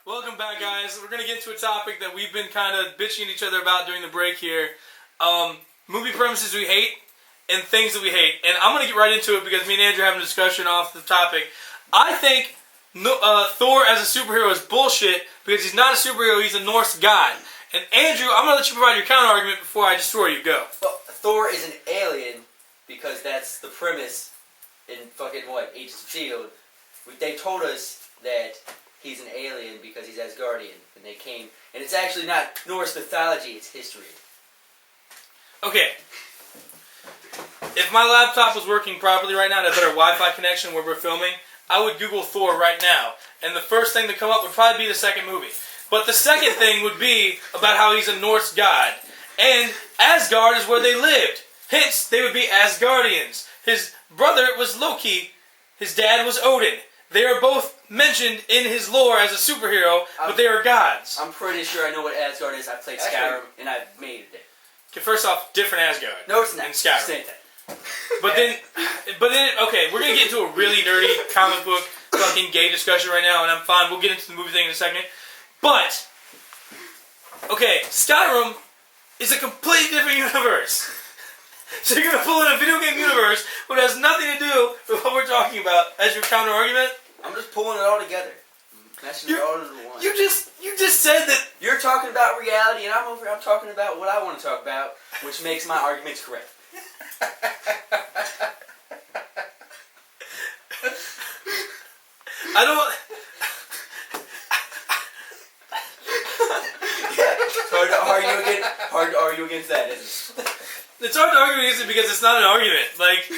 Welcome back, guys. We're gonna get into a topic that we've been kind of bitching at each other about during the break here. Movie premises we hate and things that we hate. And I'm gonna get right into it because me and Andrew are having a discussion off the topic. I think Thor as a superhero is bullshit because he's not a superhero. He's a Norse god. And Andrew, I'm gonna let you provide your counter argument before I destroy you. Go. Well, Thor is an alien because that's the premise in fucking Agents of S.H.I.E.L.D. They told us that he's an alien because he's Asgardian, and they came, and it's actually not Norse mythology, it's history. Okay. If my laptop was working properly right now and had a better Wi-Fi connection where we're filming, I would Google Thor right now. And the first thing to come up would probably be the second movie. But the second thing would be about how he's a Norse god. And Asgard is where they lived. Hence, they would be Asgardians. His brother was Loki. His dad was Odin. They are both mentioned in his lore as a superhero, but they are gods. I'm pretty sure I know what Asgard is. I've played Skyrim, and I've made it there. Okay, first off, different Asgard. No, it's not. In Skyrim. Same thing. But then, okay, we're gonna get into a really nerdy comic book fucking gay discussion right now, and I'm fine. We'll get into the movie thing in a second. But, okay, Skyrim is a completely different universe. So you're gonna pull in a video game universe which has nothing to do with what we're talking about as your counter argument? I'm just pulling it all together. Mashing it all into one. You just said that You're talking about reality, and I'm talking about what I want to talk about, which makes my arguments correct. I don't. Yeah, it's hard to argue against that, isn't it? It's hard to argue against it because it's not an argument. Like,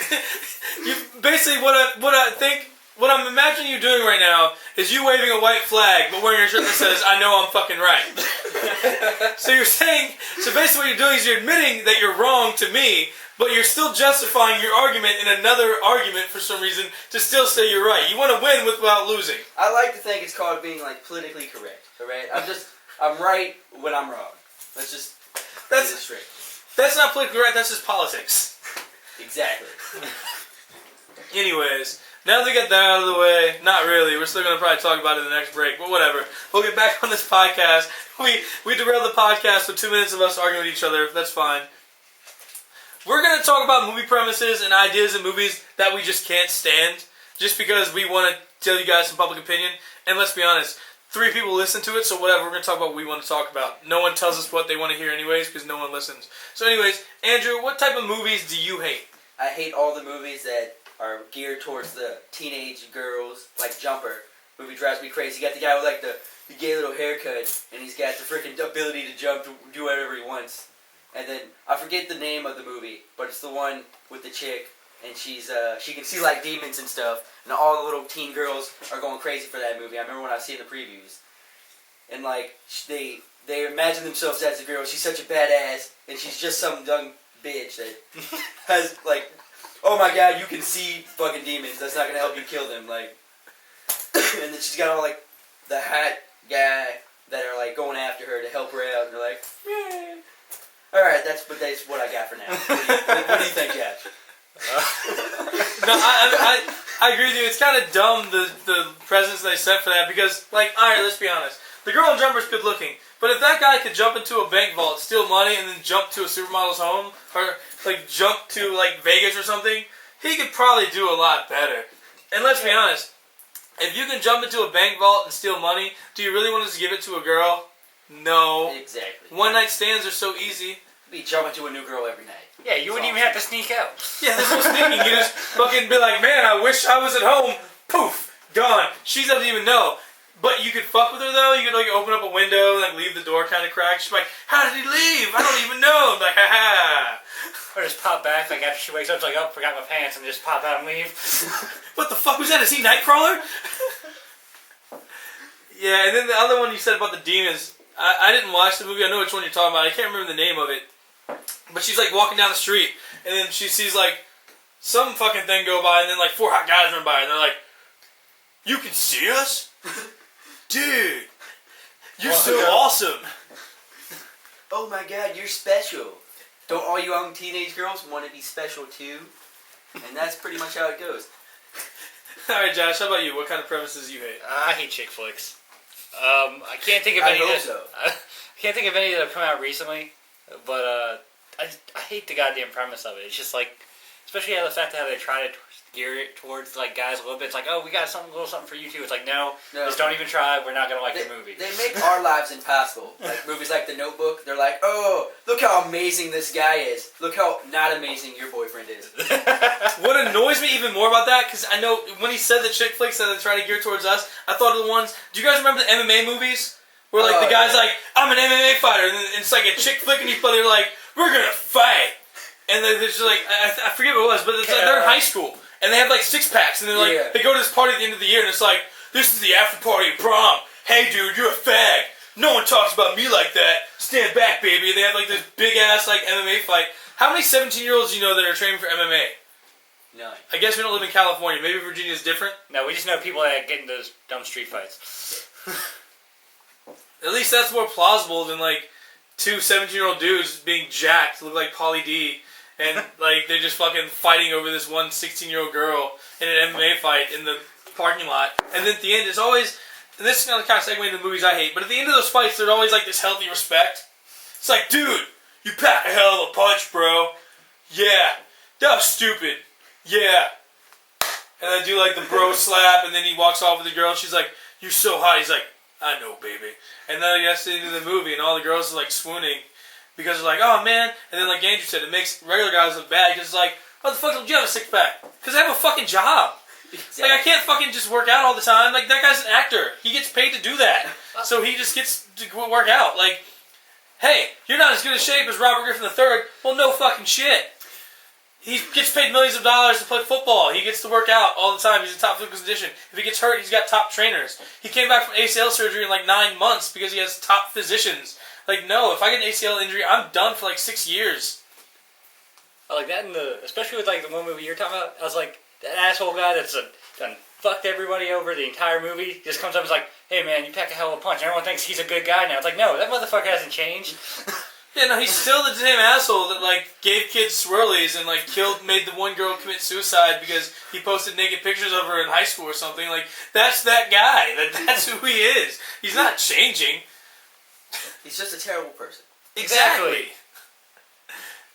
you basically what I'm imagining you doing right now is you waving a white flag but wearing a shirt that says "I know I'm fucking right." So you're saying, so basically what you're doing is you're admitting that you're wrong to me, but you're still justifying your argument in another argument for some reason to still say you're right. You want to win without losing. I like to think it's called being politically correct. All right, I'm right when I'm wrong. Let's just get it straight. That's not politically right. That's just politics. Exactly. Anyways, now that we get that out of the way, not really. We're still going to probably talk about it in the next break, but whatever. We'll get back on this podcast. We derailed the podcast with 2 minutes of us arguing with each other. That's fine. We're going to talk about movie premises and ideas in movies that we just can't stand, just because we want to tell you guys some public opinion. And let's be honest, 3 people listen to it, so whatever. We're going to talk about what we want to talk about. No one tells us what they want to hear anyways, because no one listens. So anyways, Andrew, what type of movies do you hate? I hate all the movies that are geared towards the teenage girls, like Jumper. Movie drives me crazy. You got the guy with the gay little haircut, and he's got the freaking ability to jump to do whatever he wants. And then I forget the name of the movie, but it's the one with the chick, and she can see like demons and stuff, and all the little teen girls are going crazy for that movie. I remember when I seen the previews, and like they imagine themselves as a girl. She's such a badass, and she's just some young bitch that has like, oh my god, you can see fucking demons. That's not gonna help you kill them. Like, and then she's got all like the hot guy that are like going after her to help her out, and they're like, yeah. All right, that's what I got for now. What do you think, Josh? No, I agree with you. It's kind of dumb the presents they set for that because, like, alright, let's be honest. The girl in Jumper's good looking, but if that guy could jump into a bank vault, steal money, and then jump to a supermodel's home, or like jump to like Vegas or something, he could probably do a lot better. And let's be honest, if you can jump into a bank vault and steal money, do you really want to just give it to a girl? No. Exactly. One night stands are so easy. Be jumping to a new girl every night. Yeah, you wouldn't even have to sneak out. Yeah, there's no sneaking. You just fucking be like, man, I wish I was at home. Poof, gone. She doesn't even know. But you could fuck with her though. You could like open up a window and like leave the door kind of cracked. She's like, how did he leave? I don't even know. I'm like, ha ha. Or just pop back, like after she wakes up, it's like, oh, forgot my pants, and just pop out and leave. What the fuck was that? Is he Nightcrawler? Yeah, and then the other one you said about the demons. I didn't watch the movie. I know which one you're talking about. I can't remember the name of it. But she's like walking down the street, and then she sees like some fucking thing go by, and then like 4 hot guys run by, and they're like, "You can see us, dude. You're so awesome." Oh my god, you're special. Don't all you young teenage girls want to be special too? And that's pretty much how it goes. Alright, Josh, how about you? What kind of premises you hate? I hate chick flicks. I can't think of I any. hope that, so. I can't think of any that have come out recently, but I hate the goddamn premise of it. It's just like, especially the fact that how they try to gear it towards like guys a little bit. It's like, oh, we got something, a little something for you too. It's like, no, just don't even try. We're not gonna like the movie. They make our lives impassable. Like movies like The Notebook, they're like, oh, look how amazing this guy is. Look how not amazing your boyfriend is. What annoys me even more about that, because I know when he said the chick flicks that they try to gear towards us, I thought of the ones. Do you guys remember the MMA movies? Where like the guy's like, I'm an MMA fighter, and then it's like a chick flick, and they're like, we're gonna fight, and then they're just like, I forget what it was, but it's like they're in high school, and they have like 6-packs, and they're like, they go to this party at the end of the year, and it's like, this is the after party at prom. Hey dude, you're a fag. No one talks about me like that. Stand back, baby. And they have like this big ass like MMA fight. How many 17-year-olds do you know that are training for MMA? None. I guess we don't live in California. Maybe Virginia's different. No, we just know people that get into those dumb street fights. At least that's more plausible than like two 17-year-old dudes being jacked, look like Pauly D, and like they're just fucking fighting over this one 16-year-old girl in an MMA fight in the parking lot. And then at the end, it's always, and this is kind of segue into the movies I hate, but at the end of those fights, there's always like this healthy respect. It's like, dude, you pack a hell of a punch, bro. Yeah, that was stupid. Yeah. And I do like the bro slap, and then he walks off with the girl, and she's like, you're so hot. He's like, I know, baby. And then I guess into the movie, and all the girls are like swooning because they're like, oh man. And then like Andrew said, it makes regular guys look bad because it's like, what the fuck don't you have a 6-pack? Because I have a fucking job. Exactly. Like I can't fucking just work out all the time. Like that guy's an actor. He gets paid to do that. So he just gets to go work out. Like, hey, you're not as good a shape as Robert Griffin III. Well, no fucking shit. He gets paid millions of dollars to play football. He gets to work out all the time. He's in top physical condition. If he gets hurt, he's got top trainers. He came back from ACL surgery in like 9 months because he has top physicians. Like, no, if I get an ACL injury, I'm done for like 6 years. I like that in especially with like the one movie you're talking about. I was like, that asshole guy that's done fucked everybody over the entire movie just comes up and is like, hey man, you pack a hell of a punch. Everyone thinks he's a good guy now. It's like, no, that motherfucker hasn't changed. Yeah, no, he's still the same asshole that like gave kids swirlies and like made the one girl commit suicide because he posted naked pictures of her in high school or something. Like that's that guy. That's who he is. He's not changing. He's just a terrible person. Exactly.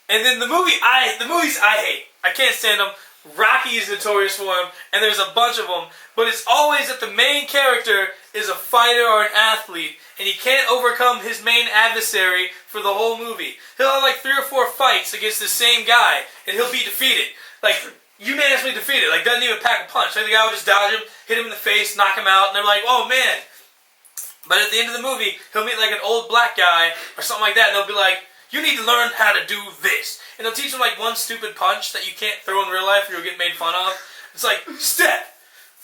And then the movies I hate. I can't stand them. Rocky is notorious for them, and there's a bunch of them. But it's always that the main character is a fighter or an athlete, and he can't overcome his main adversary for the whole movie. He'll have like 3 or 4 fights against the same guy, and he'll be defeated. Like, unanimously defeated. Like, doesn't even pack a punch. Like, the guy will just dodge him, hit him in the face, knock him out, and they're like, oh man. But at the end of the movie, he'll meet like an old black guy or something like that, and they'll be like, you need to learn how to do this. And they'll teach him like one stupid punch that you can't throw in real life or you'll get made fun of. It's like, step,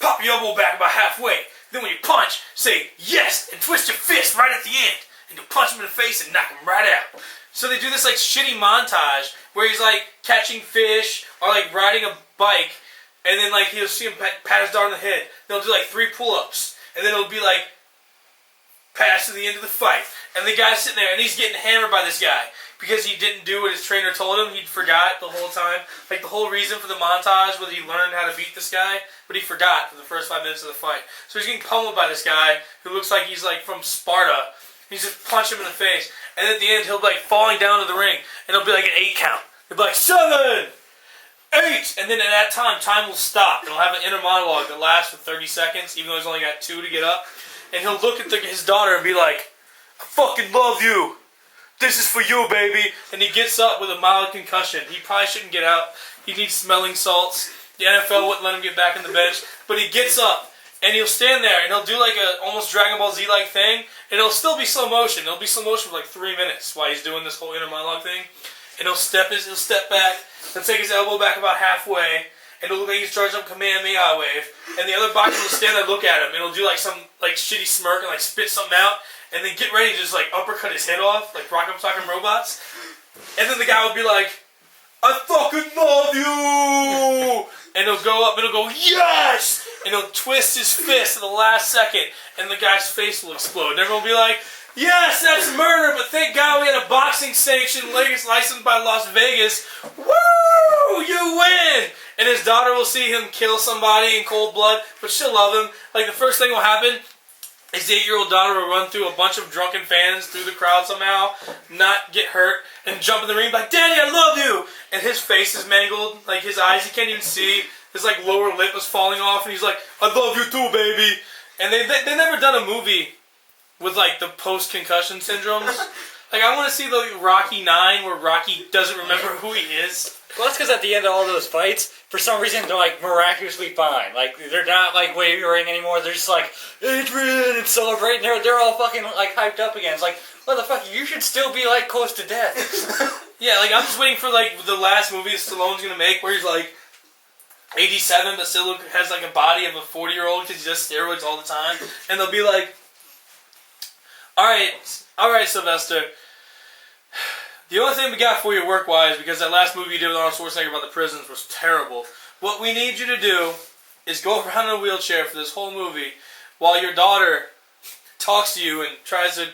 pop your elbow back about halfway. Then when you punch, say yes, and twist your fist right at the end. And you'll punch him in the face and knock him right out. So they do this like shitty montage where he's like catching fish or like riding a bike, and then like he'll see him pat his dart on the head. They'll do like 3 pull-ups, and then it'll be like pass to the end of the fight. And the guy's sitting there and he's getting hammered by this guy because he didn't do what his trainer told him. He forgot the whole time. Like the whole reason for the montage was he learned how to beat this guy, but he forgot for the first 5 minutes of the fight. So he's getting pummeled by this guy who looks like he's like from Sparta. He's just punch him in the face. And at the end he'll be like falling down to the ring and it'll be like an 8 count. He'll be like 7, 8, and then at that time will stop. And he'll have an inner monologue that lasts for 30 seconds, even though he's only got 2 to get up. And he'll look at his daughter and be like, I fucking love you. This is for you, baby. And he gets up with a mild concussion. He probably shouldn't get out. He needs smelling salts. The NFL wouldn't let him get back on the bench. But he gets up, and he'll stand there, and he'll do like a almost Dragon Ball Z-like thing, and it'll still be slow motion. It'll be slow motion for like 3 minutes while he's doing this whole inner monologue thing. And he'll step back, he'll take his elbow back about halfway, and it'll look like he's charging up Kamehameha wave. And the other boxer will stand there and look at him, and he'll do like some like shitty smirk and like spit something out, and then get ready to just like uppercut his head off, like Rock'em Sock'em Robots. And then the guy will be like, I fucking love you! And he'll go up and he'll go, yes! And he'll twist his fist at the last second, and the guy's face will explode. And everyone will be like, yes, that's murder, but thank God we had a boxing sanction licensed by Las Vegas. Woo! You win! And his daughter will see him kill somebody in cold blood, but she'll love him. Like, the first thing will happen his 8-year-old daughter will run through a bunch of drunken fans through the crowd somehow, not get hurt, and jump in the ring like, Daddy, I love you! And his face is mangled, like his eyes he can't even see. His like lower lip is falling off, and he's like, I love you too, baby! And they never done a movie with like the post-concussion syndromes. Like, I want to see the Rocky 9 where Rocky doesn't remember who he is. Well, that's because at the end of all those fights, for some reason, they're, like, miraculously fine. Like, they're not, like, wavering anymore. They're just like, Adrian, and celebrating. They're all fucking, like, hyped up again. It's like, motherfucker, you should still be, like, close to death. Yeah, like, I'm just waiting for, like, the last movie that Stallone's going to make where he's, like, 87, but still has, like, a body of a 40-year-old because he does steroids all the time. And they'll be like, all right, Sylvester. The only thing we got for you work-wise, because that last movie you did with Arnold Schwarzenegger about the prisons was terrible, what we need you to do is go around in a wheelchair for this whole movie while your daughter talks to you and tries to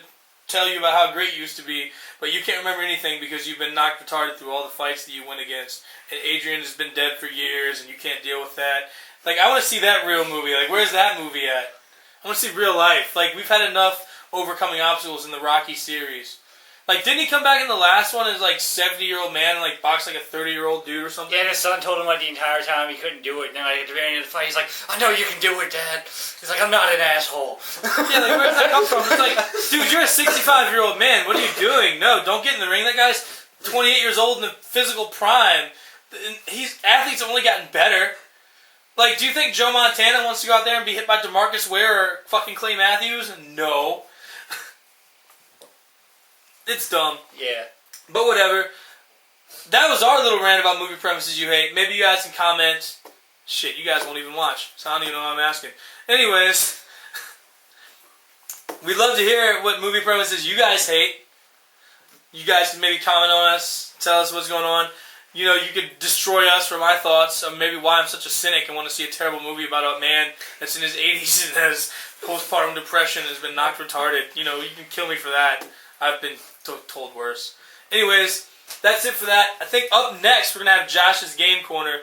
tell you about how great you used to be, but you can't remember anything because you've been knocked retarded through all the fights that you went against, and Adrian has been dead for years and you can't deal with that. Like, I want to see that real movie. Like, where's that movie at? I want to see real life. Like, we've had enough overcoming obstacles in the Rocky series. Like, didn't he come back in the last one as, like, 70-year-old man and, like, box like a 30-year-old dude or something? Yeah, and his son told him, like, the entire time he couldn't do it. And then, like, at the very end of the fight, he's like, I know you can do it, Dad. He's like, I'm not an asshole. Yeah, like, where does that come from? It's like, dude, you're a 65-year-old man. What are you doing? No, don't get in the ring. That guy's 28 years old in the physical prime. Athletes have only gotten better. Like, do you think Joe Montana wants to go out there and be hit by DeMarcus Ware or fucking Clay Matthews? No. It's dumb. Yeah. But whatever. That was our little rant about movie premises you hate. Maybe you guys can comment. Shit, you guys won't even watch. So I don't even know what I'm asking. Anyways. We'd love to hear what movie premises you guys hate. You guys can maybe comment on us. Tell us what's going on. You know, you could destroy us for my thoughts of maybe why I'm such a cynic and want to see a terrible movie about a man that's in his 80s and has postpartum depression and has been knocked retarded. You know, you can kill me for that. I've been told worse. Anyways, that's it for that. I think up next we're going to have Josh's Game Corner.